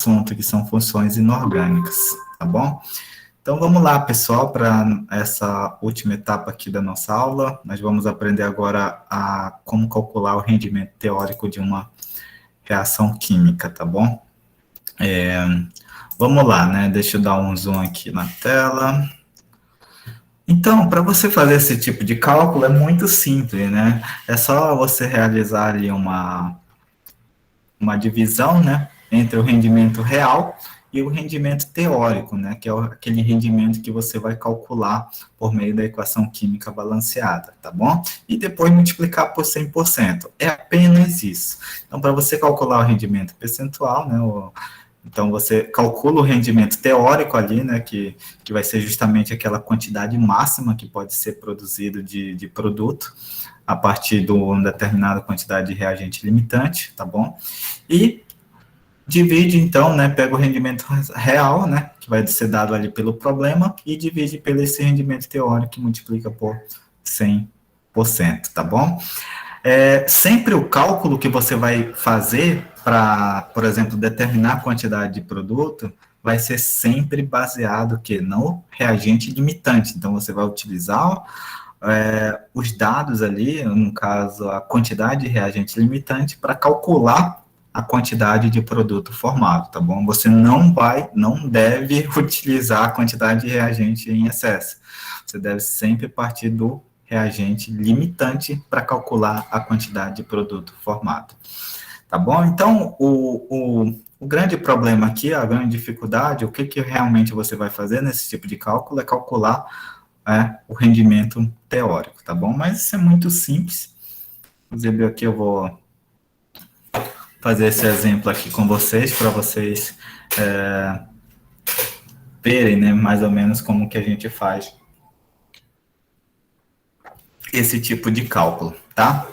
assunto, que são funções inorgânicas, tá bom? Então, vamos lá, pessoal, para essa última etapa aqui da nossa aula. Nós vamos aprender agora a como calcular o rendimento teórico de uma reação química, tá bom? Vamos lá, né? Deixa eu dar um zoom aqui na tela. Então, para você fazer esse tipo de cálculo é muito simples, né? É só você realizar ali uma divisão, né, entre o rendimento real e o rendimento teórico, né, que é aquele rendimento que você vai calcular por meio da equação química balanceada, tá bom? E depois multiplicar por 100%. É apenas isso. Então, para você calcular o rendimento percentual, né, então, você calcula o rendimento teórico ali, né, que vai ser justamente aquela quantidade máxima que pode ser produzido de produto a partir de uma determinada quantidade de reagente limitante, tá bom? E divide, então, né, pega o rendimento real, né, que vai ser dado ali pelo problema, e divide pelo esse rendimento teórico que multiplica por 100%, tá bom? Sempre o cálculo que você vai fazer para, por exemplo, determinar a quantidade de produto vai ser sempre baseado que no reagente limitante. Então, você vai utilizar os dados ali, no caso, a quantidade de reagente limitante, para calcular a quantidade de produto formado, tá bom? Você não deve utilizar a quantidade de reagente em excesso. Você deve sempre partir do reagente limitante para calcular a quantidade de produto formado. Tá bom? Então, o grande problema aqui, a grande dificuldade, o que realmente você vai fazer nesse tipo de cálculo é calcular o rendimento teórico, tá bom? Mas isso é muito simples. Inclusive, aqui eu vou fazer esse exemplo aqui com vocês, para vocês verem, né, mais ou menos como que a gente faz esse tipo de cálculo, tá?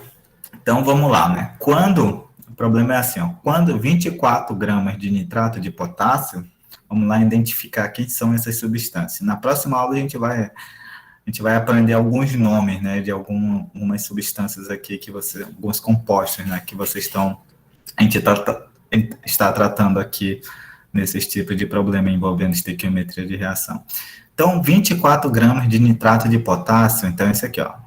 Então, vamos lá, né? O problema é assim, ó, quando 24 gramas de nitrato de potássio, vamos lá identificar quem são essas substâncias. Na próxima aula a gente vai aprender alguns nomes, né, de algumas substâncias aqui alguns compostos, né, que a gente está tratando aqui nesses tipos de problema envolvendo estequiometria de reação. Então, 24 gramas de nitrato de potássio, então esse aqui, ó,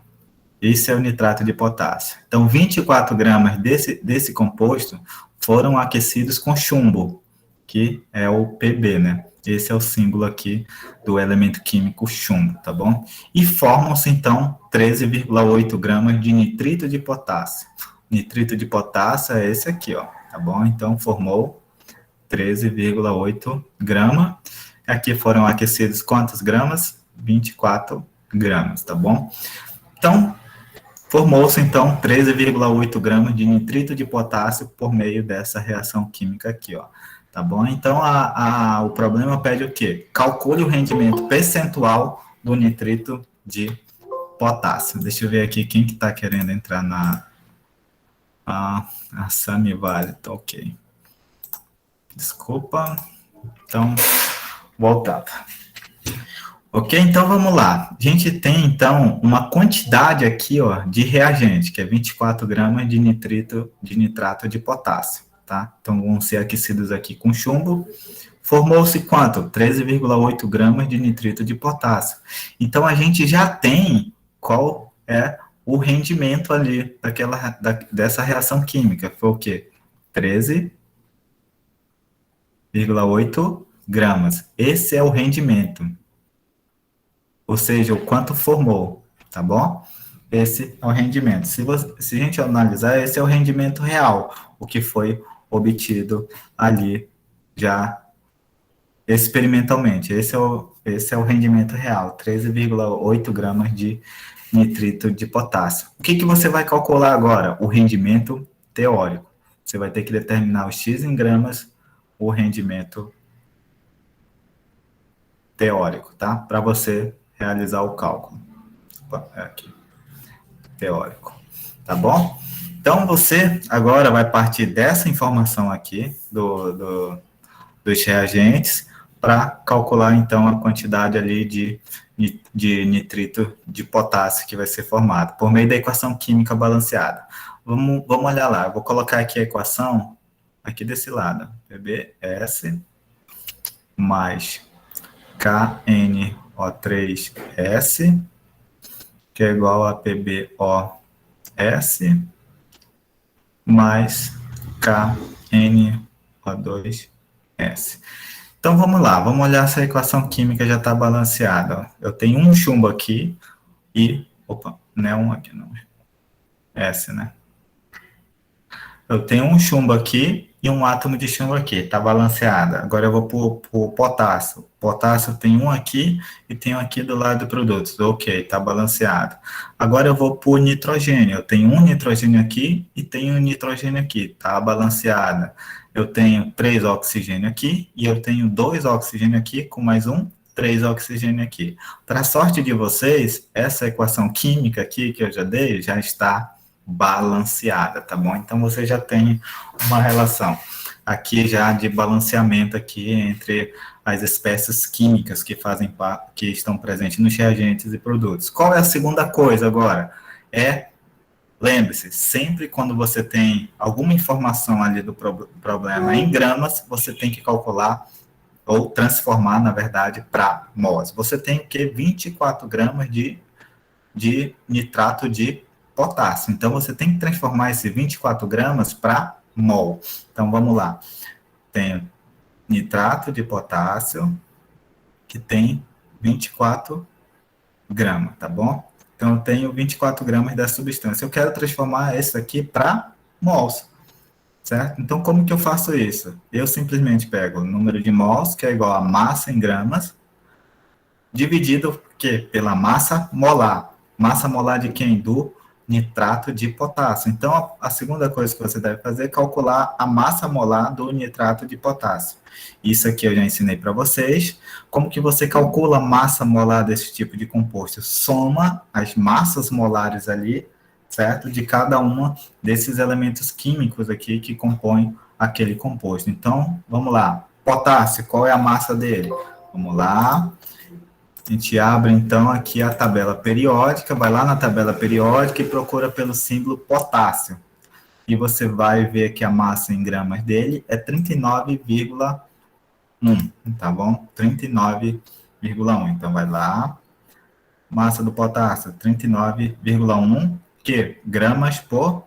esse é o nitrato de potássio. Então, 24 gramas desse composto foram aquecidos com chumbo, que é o Pb, né? Esse é o símbolo aqui do elemento químico chumbo, tá bom? E formam-se, então, 13,8 gramas de nitrito de potássio. Nitrito de potássio é esse aqui, ó, tá bom? Então, formou 13,8 gramas. Aqui foram aquecidos quantos gramas? 24 gramas, tá bom? Então, formou-se, então, 13,8 gramas de nitrito de potássio por meio dessa reação química aqui, ó. Tá bom? Então, o problema pede o quê? Calcule o rendimento percentual do nitrito de potássio. Deixa eu ver aqui quem que está querendo entrar na... a Sami Vale, tá ok. Desculpa. Então, voltando. Ok, então vamos lá. A gente tem, então, uma quantidade aqui, ó, de reagente, que é 24 gramas de nitrato de potássio, tá? Então, vão ser aquecidos aqui com chumbo. Formou-se quanto? 13,8 gramas de nitrito de potássio. Então, a gente já tem qual é o rendimento ali dessa reação química. Foi o quê? 13,8 gramas. Esse é o rendimento. Ou seja, o quanto formou, tá bom? Esse é o rendimento. Se a gente analisar, esse é o rendimento real, o que foi obtido ali já experimentalmente. Esse é o rendimento real, 13,8 gramas de nitrito de potássio. O que você vai calcular agora? O rendimento teórico. Você vai ter que determinar o X em gramas, o rendimento teórico, tá? Para você realizar o cálculo. Aqui. Teórico. Tá bom? Então, você agora vai partir dessa informação aqui, dos reagentes, para calcular, então, a quantidade ali de nitrito de potássio que vai ser formado, por meio da equação química balanceada. Vamos olhar lá. Eu vou colocar aqui a equação aqui desse lado, PbS mais KNO3S, que é igual a PbOS mais KNO2S. Então, vamos lá, vamos olhar se a equação química já está balanceada. Eu tenho um chumbo aqui e... Opa, não é um aqui, não. S, né? Eu tenho um chumbo aqui e um átomo de chumbo aqui, está balanceada. Agora eu vou para o potássio. Potássio tem um aqui e tem um aqui do lado do produto. Ok, está balanceado. Agora eu vou para o nitrogênio. Eu tenho um nitrogênio aqui e tenho um nitrogênio aqui, está balanceada. Eu tenho 3 oxigênio aqui e eu tenho 2 oxigênio aqui com mais um 3 oxigênio aqui. Para sorte de vocês, essa equação química aqui que eu já dei já está balanceada, tá bom? Então você já tem uma relação aqui já de balanceamento aqui entre as espécies químicas que fazem que estão presentes nos reagentes e produtos. Qual é a segunda coisa agora? Lembre-se, sempre quando você tem alguma informação ali do problema em gramas, você tem que calcular ou transformar, na verdade, para mols. Você tem o que? 24 gramas de nitrato de potássio. Então, você tem que transformar esse 24 gramas para mol. Então, vamos lá. Tenho nitrato de potássio, que tem 24 gramas, tá bom? Então, eu tenho 24 gramas da substância. Eu quero transformar isso aqui para mols, certo? Então, como que eu faço isso? Eu simplesmente pego o número de mols, que é igual a massa em gramas, dividido pela massa molar. Massa molar de quem? Do nitrato de potássio. Então, a segunda coisa que você deve fazer é calcular a massa molar do nitrato de potássio. Isso aqui eu já ensinei para vocês. Como que você calcula a massa molar desse tipo de composto? Soma as massas molares ali, certo? De cada uma desses elementos químicos aqui que compõem aquele composto. Então, vamos lá. Potássio, qual é a massa dele? Vamos lá. A gente abre, então, aqui a tabela periódica, vai lá na tabela periódica e procura pelo símbolo potássio. E você vai ver que a massa em gramas dele é 39,1, tá bom? 39,1. Então, vai lá, massa do potássio, 39,1, que gramas por...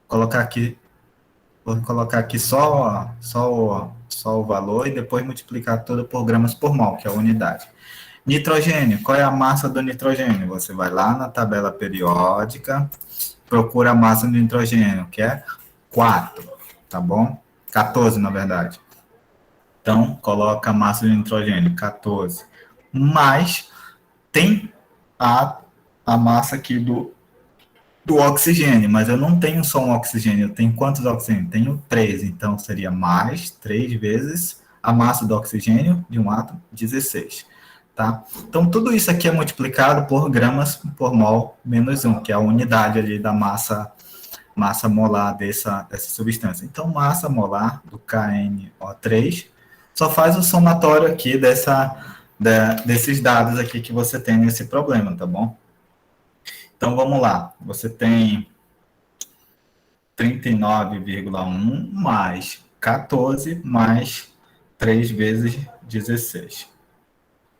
Vou colocar aqui só o valor e depois multiplicar tudo por gramas por mol, que é a unidade. Nitrogênio, qual é a massa do nitrogênio? Você vai lá na tabela periódica, procura a massa do nitrogênio, que é 4, tá bom? 14, na verdade. Então, coloca a massa do nitrogênio, 14. Mas tem a massa aqui do oxigênio, mas eu não tenho só um oxigênio, eu tenho quantos oxigênios? Tenho 3, então seria mais 3 vezes a massa do oxigênio de um átomo, 16. Tá? Então, tudo isso aqui é multiplicado por gramas por mol menos 1, que é a unidade ali da massa molar dessa substância. Então, massa molar do KNO3 só faz o somatório aqui desses dados aqui que você tem nesse problema, tá bom? Então, vamos lá. Você tem 39,1 mais 14 mais 3 vezes 16.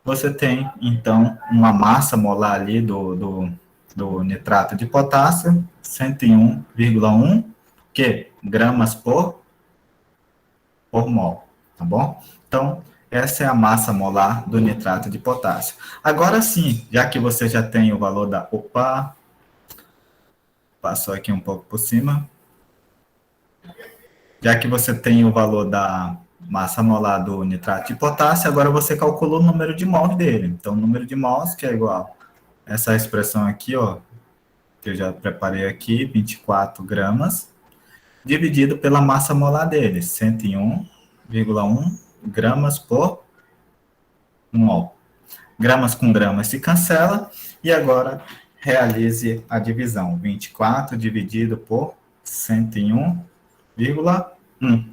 Você tem, então, uma massa molar ali do nitrato de potássio, 101,1 gramas por mol, tá bom? Então, essa é a massa molar do nitrato de potássio. Agora sim, já que você já tem o valor da... Opa! Passou aqui um pouco por cima. Já que você tem o valor da massa molar do nitrato de potássio, agora você calcula o número de mols dele. Então, o número de mols, que é igual a essa expressão aqui, ó, que eu já preparei aqui, 24 gramas, dividido pela massa molar dele, 101,1 gramas por mol. Gramas com gramas se cancela, e agora realize a divisão. 24 dividido por 101,1,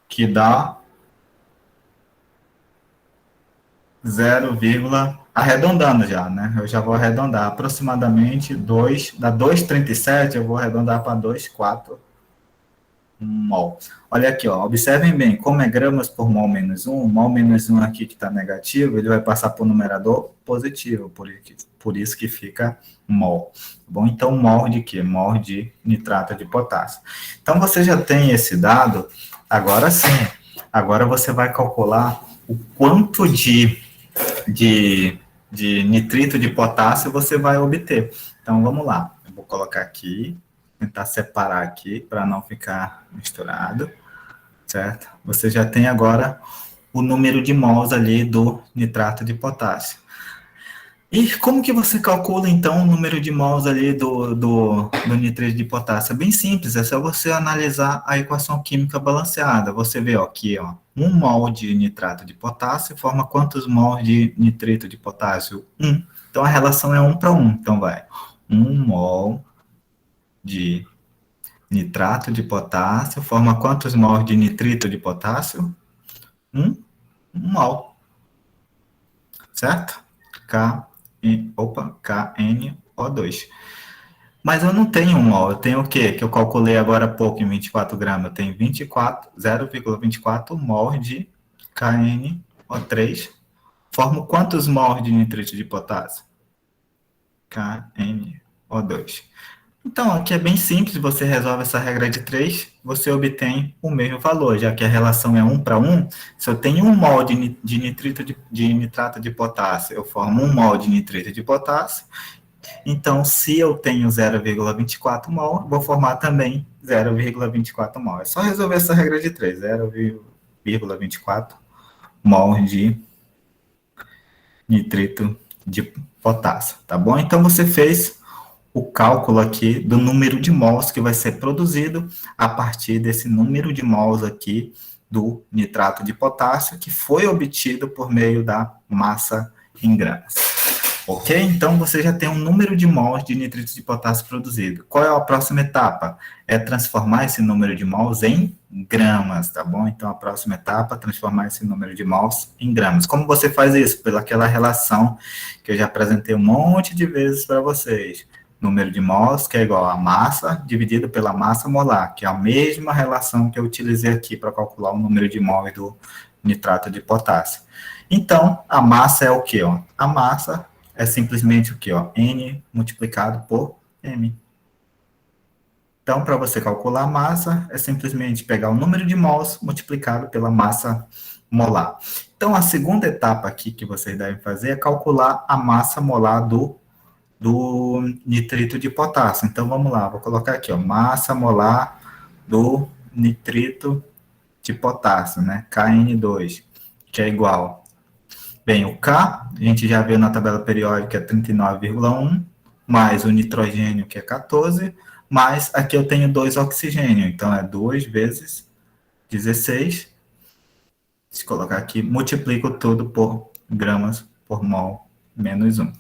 que dá 0, arredondando já, né? Eu já vou arredondar aproximadamente 2, dá 2,37, eu vou arredondar para 2,4 mol. Olha aqui, ó, observem bem, como é gramas por mol menos 1, o mol menos 1 aqui que está negativo, ele vai passar para o numerador positivo, por isso que fica mol. Bom, então mol de quê? Mol de nitrato de potássio. Então você já tem esse dado, agora sim, agora você vai calcular o quanto de nitrito de potássio você vai obter. Então vamos lá, eu vou colocar aqui, tentar separar aqui para não ficar misturado, certo? Você já tem agora o número de mols ali do nitrato de potássio. E como que você calcula, então, o número de mols ali do nitrito de potássio? É bem simples, é só você analisar a equação química balanceada. Você vê ó, aqui, ó, 1 mol de nitrato de potássio forma quantos mols de nitrito de potássio? 1. Então, a relação é 1 para 1. Então, vai 1 mol de nitrato de potássio forma quantos mols de nitrito de potássio? 1 mol, certo? KNO2. Mas eu não tenho um mol, eu tenho o quê? Que eu calculei agora há pouco em 24 gramas. Eu tenho 0,24 mol de KNO3. Formo quantos mols de nitrito de potássio? KNO2. Então, aqui é bem simples, você resolve essa regra de 3, você obtém o mesmo valor, já que a relação é 1 para 1, se eu tenho 1 mol de nitrato de potássio, eu formo 1 mol de nitrito de potássio, então, se eu tenho 0,24 mol, vou formar também 0,24 mol. É só resolver essa regra de 3, 0,24 mol de nitrito de potássio, tá bom? Então, você fez o cálculo aqui do número de mols que vai ser produzido a partir desse número de mols aqui do nitrato de potássio que foi obtido por meio da massa em gramas. Ok? Então, você já tem um número de mols de nitrito de potássio produzido. Qual é a próxima etapa? É transformar esse número de mols em gramas, tá bom? Então, a próxima etapa é transformar esse número de mols em gramas. Como você faz isso? Pelaquela relação que eu já apresentei um monte de vezes para vocês. Número de mols, que é igual a massa, dividido pela massa molar, que é a mesma relação que eu utilizei aqui para calcular o número de mols do nitrato de potássio. Então, a massa é o quê? Ó? A massa é simplesmente o quê? Ó? N multiplicado por M. Então, para você calcular a massa, é simplesmente pegar o número de mols multiplicado pela massa molar. Então, a segunda etapa aqui que vocês devem fazer é calcular a massa molar do nitrito de potássio. Então, vamos lá, vou colocar aqui, ó, massa molar do nitrito de potássio, né? KN2, que é igual. Bem, o K, a gente já viu na tabela periódica, é 39,1, mais o nitrogênio, que é 14, mas aqui eu tenho 2 oxigênio, então é 2 vezes 16. Se colocar aqui, multiplico tudo por gramas por mol menos 1.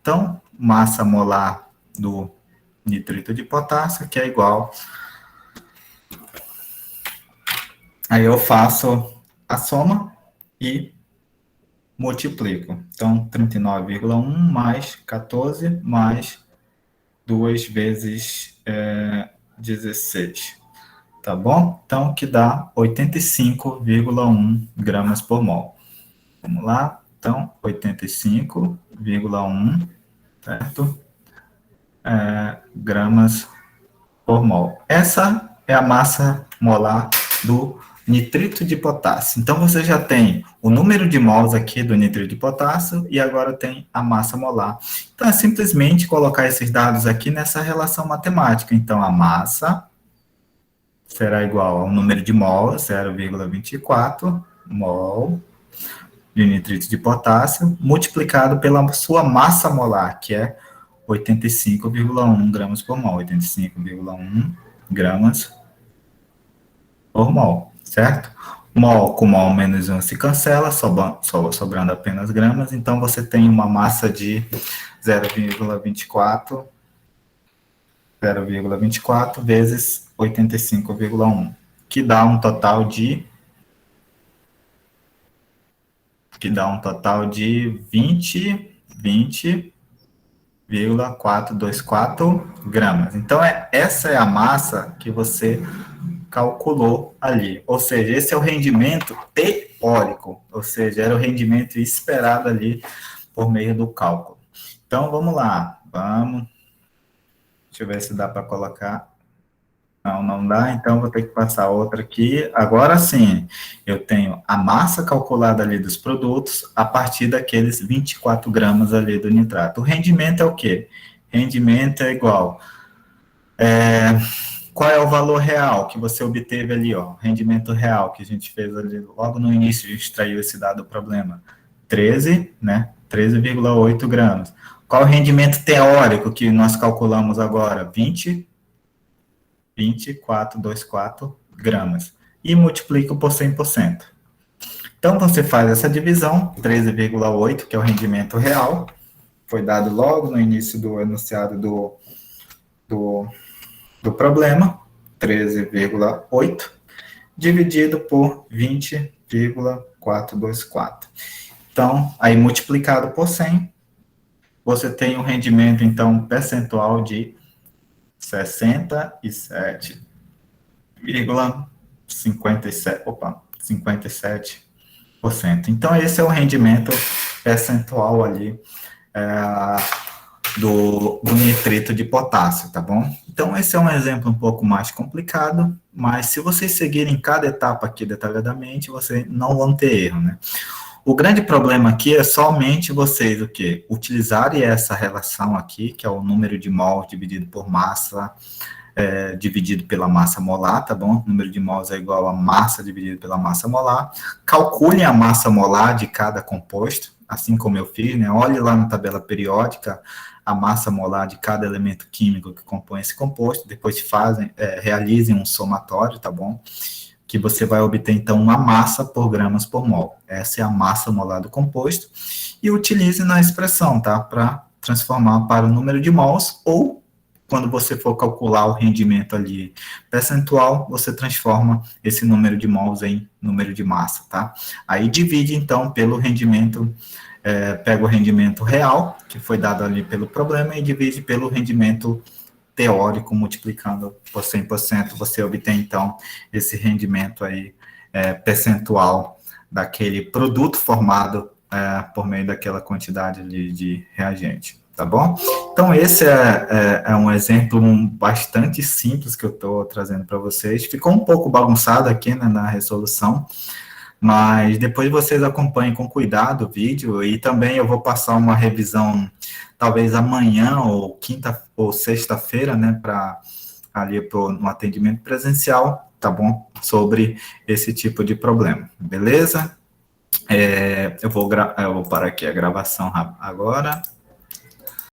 Então, massa molar do nitrito de potássio, que é igual. Aí eu faço a soma e multiplico. Então, 39,1 mais 14 mais 2 vezes 16. Tá bom? Então, que dá 85,1 gramas por mol. Vamos lá? Então, 85,1, certo? Gramas por mol. Essa é a massa molar do nitrito de potássio. Então, você já tem o número de mols aqui do nitrito de potássio e agora tem a massa molar. Então, é simplesmente colocar esses dados aqui nessa relação matemática. Então, a massa será igual ao número de mols, 0,24 mol de nitrito de potássio, multiplicado pela sua massa molar, que é 85,1 gramas por mol. 85,1 gramas por mol, certo? Mol com mol menos 1 se cancela, sobrando apenas gramas, então você tem uma massa de 0,24 vezes 85,1, que dá um total de 20,424 gramas. Então, essa é a massa que você calculou ali. Ou seja, esse é o rendimento teórico, ou seja, era o rendimento esperado ali por meio do cálculo. Então, vamos lá. Deixa eu ver se dá para colocar. Não, não dá, então vou ter que passar outra aqui. Agora sim, eu tenho a massa calculada ali dos produtos a partir daqueles 24 gramas ali do nitrato. O rendimento é o quê? Rendimento é igual. Qual é o valor real que você obteve ali, ó? Rendimento real que a gente fez ali logo no início, a gente extraiu esse dado do problema. 13, né? 13,8 gramas. Qual o rendimento teórico que nós calculamos agora? 24,24 gramas. E multiplico por 100%. Então, você faz essa divisão, 13,8, que é o rendimento real, foi dado logo no início do enunciado do problema, 13,8, dividido por 20,424. Então, aí multiplicado por 100, você tem um rendimento, então, percentual de 57%. Então, esse é o rendimento percentual ali do nitrito de potássio, tá bom? Então, esse é um exemplo um pouco mais complicado, mas se vocês seguirem cada etapa aqui detalhadamente, vocês não vão ter erro, né? O grande problema aqui é somente vocês, o quê? Utilizarem essa relação aqui, que é o número de mols dividido por massa, dividido pela massa molar, tá bom? O número de mols é igual a massa dividido pela massa molar. Calculem a massa molar de cada composto, assim como eu fiz, né? Olhe lá na tabela periódica a massa molar de cada elemento químico que compõe esse composto, depois realizem um somatório, tá bom? Que você vai obter, então, uma massa por gramas por mol. Essa é a massa molar do composto. E utilize na expressão, tá? Para transformar para o número de mols, ou, quando você for calcular o rendimento ali percentual, você transforma esse número de mols em número de massa, tá? Aí divide, então, pelo rendimento, pega o rendimento real, que foi dado ali pelo problema, e divide pelo rendimento teórico, multiplicando por 100%, você obtém, então, esse rendimento aí, percentual daquele produto formado por meio daquela quantidade de reagente, tá bom? Então, esse é um exemplo bastante simples que eu estou trazendo para vocês. Ficou um pouco bagunçado aqui, né, na resolução, mas depois vocês acompanhem com cuidado o vídeo, e também eu vou passar uma revisão, talvez amanhã, ou quinta, ou sexta-feira, né, para ali no atendimento presencial, tá bom? Sobre esse tipo de problema, beleza? Eu vou parar aqui a gravação agora.